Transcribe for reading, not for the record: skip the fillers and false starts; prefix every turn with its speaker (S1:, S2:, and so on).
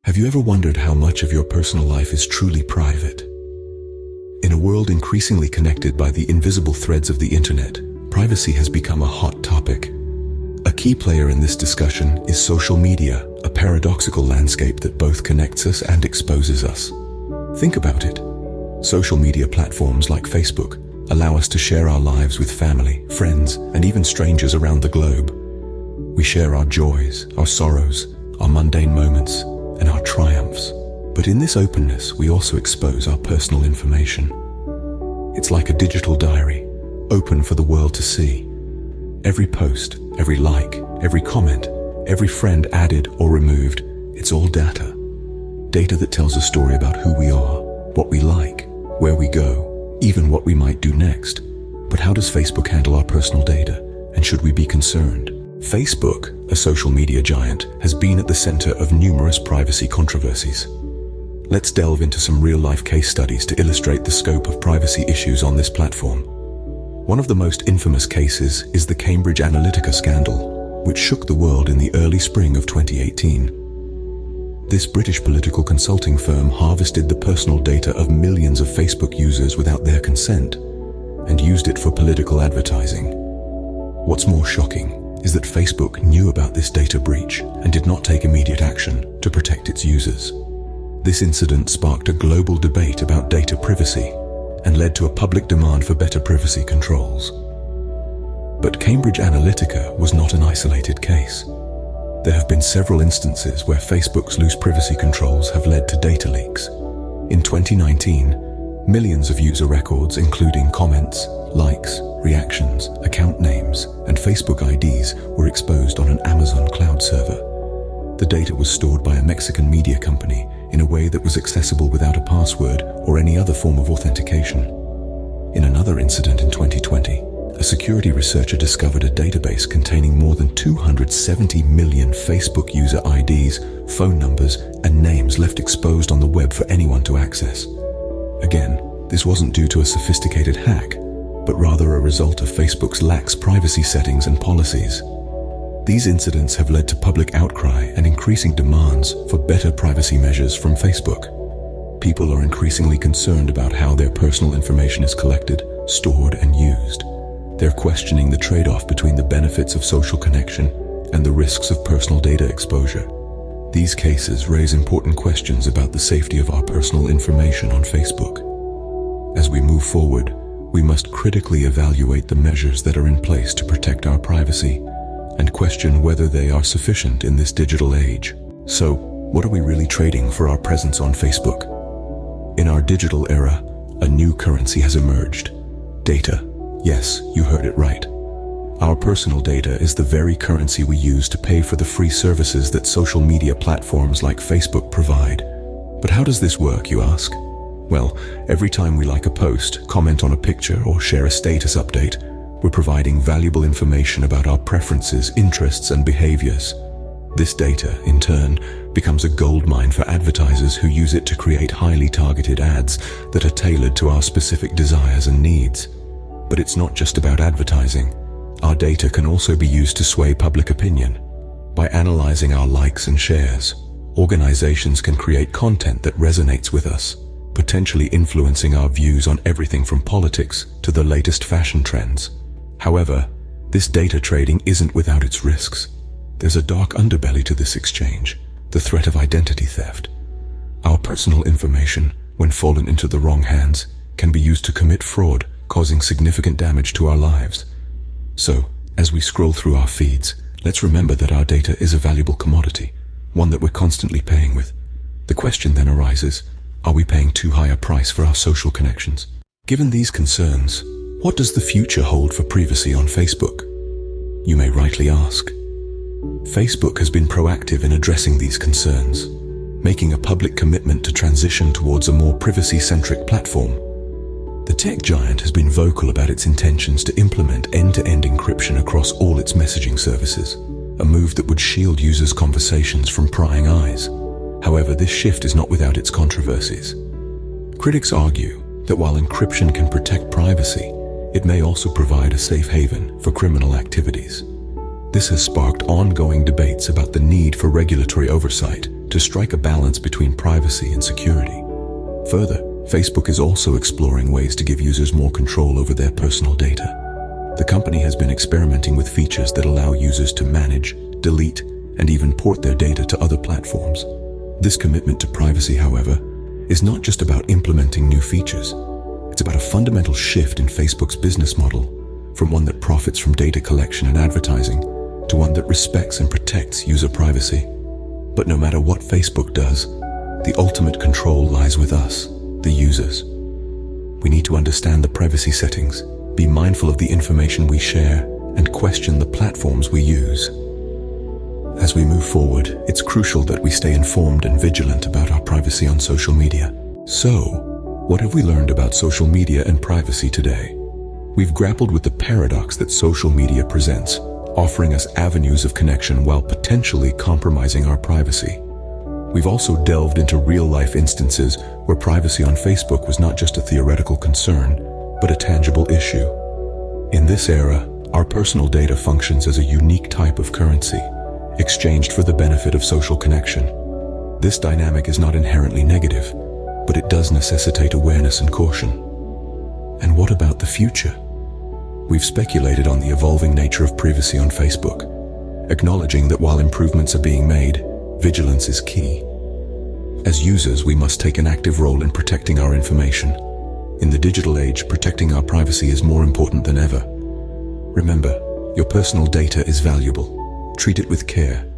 S1: Have you ever wondered how much of your personal life is truly private? In a world increasingly connected by the invisible threads of the internet, privacy has become a hot topic. A key player in this discussion is social media, a paradoxical landscape that both connects us and exposes us. Think about it. Social media platforms like Facebook allow us to share our lives with family, friends, and even strangers around the globe. We share our joys, our sorrows, our mundane moments, and our triumphs. But in this openness, we also expose our personal information. It's like a digital diary, open for the world to see. Every post, every like, every comment, every friend added or removed, it's all data. Data that tells a story about who we are, what we like, where we go, even what we might do next. But how does Facebook handle our personal data, and should we be concerned? Facebook, a social media giant, has been at the center of numerous privacy controversies. Let's delve into some real-life case studies to illustrate the scope of privacy issues on this platform. One of the most infamous cases is the Cambridge Analytica scandal, which shook the world in the early spring of 2018. This British political consulting firm harvested the personal data of millions of Facebook users without their consent and used it for political advertising. What's more shocking is that Facebook knew about this data breach and did not take immediate action to protect its users. This incident sparked a global debate about data privacy and led to a public demand for better privacy controls. But Cambridge Analytica was not an isolated case. There have been several instances where Facebook's loose privacy controls have led to data leaks. In 2019, millions of user records, including comments, likes, reactions, account names, and Facebook IDs, were exposed on an Amazon cloud server. The data was stored by a Mexican media company in a way that was accessible without a password or any other form of authentication. In another incident in 2020, a security researcher discovered a database containing more than 270 million Facebook user IDs, phone numbers, and names left exposed on the web for anyone to access. Again, this wasn't due to a sophisticated hack, but rather a result of Facebook's lax privacy settings and policies. These incidents have led to public outcry and increasing demands for better privacy measures from Facebook. People are increasingly concerned about how their personal information is collected, stored, and used. They're questioning the trade-off between the benefits of social connection and the risks of personal data exposure. These cases raise important questions about the safety of our personal information on Facebook. As we move forward, we must critically evaluate the measures that are in place to protect our privacy and question whether they are sufficient in this digital age. So, what are we really trading for our presence on Facebook? In our digital era, a new currency has emerged: data. Yes, you heard it right. Our personal data is the very currency we use to pay for the free services that social media platforms like Facebook provide. But how does this work, you ask? Well, every time we like a post, comment on a picture, or share a status update, we're providing valuable information about our preferences, interests, and behaviors. This data, in turn, becomes a goldmine for advertisers who use it to create highly targeted ads that are tailored to our specific desires and needs. But it's not just about advertising. Our data can also be used to sway public opinion. By analyzing our likes and shares, organizations can create content that resonates with us, potentially influencing our views on everything from politics to the latest fashion trends. However, this data trading isn't without its risks. There's a dark underbelly to this exchange: the threat of identity theft. Our personal information, when fallen into the wrong hands, can be used to commit fraud, causing significant damage to our lives. So, as we scroll through our feeds, let's remember that our data is a valuable commodity, one that we're constantly paying with. The question then arises: are we paying too high a price for our social connections? Given these concerns, what does the future hold for privacy on Facebook? You may rightly ask. Facebook has been proactive in addressing these concerns, making a public commitment to transition towards a more privacy-centric platform. The tech giant has been vocal about its intentions to implement end-to-end encryption across all its messaging services, a move that would shield users' conversations from prying eyes. However, this shift is not without its controversies. Critics argue that while encryption can protect privacy, it may also provide a safe haven for criminal activities. This has sparked ongoing debates about the need for regulatory oversight to strike a balance between privacy and security. Further, Facebook is also exploring ways to give users more control over their personal data. The company has been experimenting with features that allow users to manage, delete, and even port their data to other platforms. This commitment to privacy, however, is not just about implementing new features. It's about a fundamental shift in Facebook's business model, from one that profits from data collection and advertising to one that respects and protects user privacy. But no matter what Facebook does, the ultimate control lies with us, the users. We need to understand the privacy settings, be mindful of the information we share, and question the platforms we use. As we move forward, it's crucial that we stay informed and vigilant about our privacy on social media. So, what have we learned about social media and privacy today? We've grappled with the paradox that social media presents, offering us avenues of connection while potentially compromising our privacy. We've also delved into real-life instances where privacy on Facebook was not just a theoretical concern, but a tangible issue. In this era, our personal data functions as a unique type of currency, exchanged for the benefit of social connection. This dynamic is not inherently negative, but it does necessitate awareness and caution. And what about the future? We've speculated on the evolving nature of privacy on Facebook, acknowledging that while improvements are being made, vigilance is key. As users, we must take an active role in protecting our information. In the digital age, protecting our privacy is more important than ever. Remember, your personal data is valuable. Treat it with care,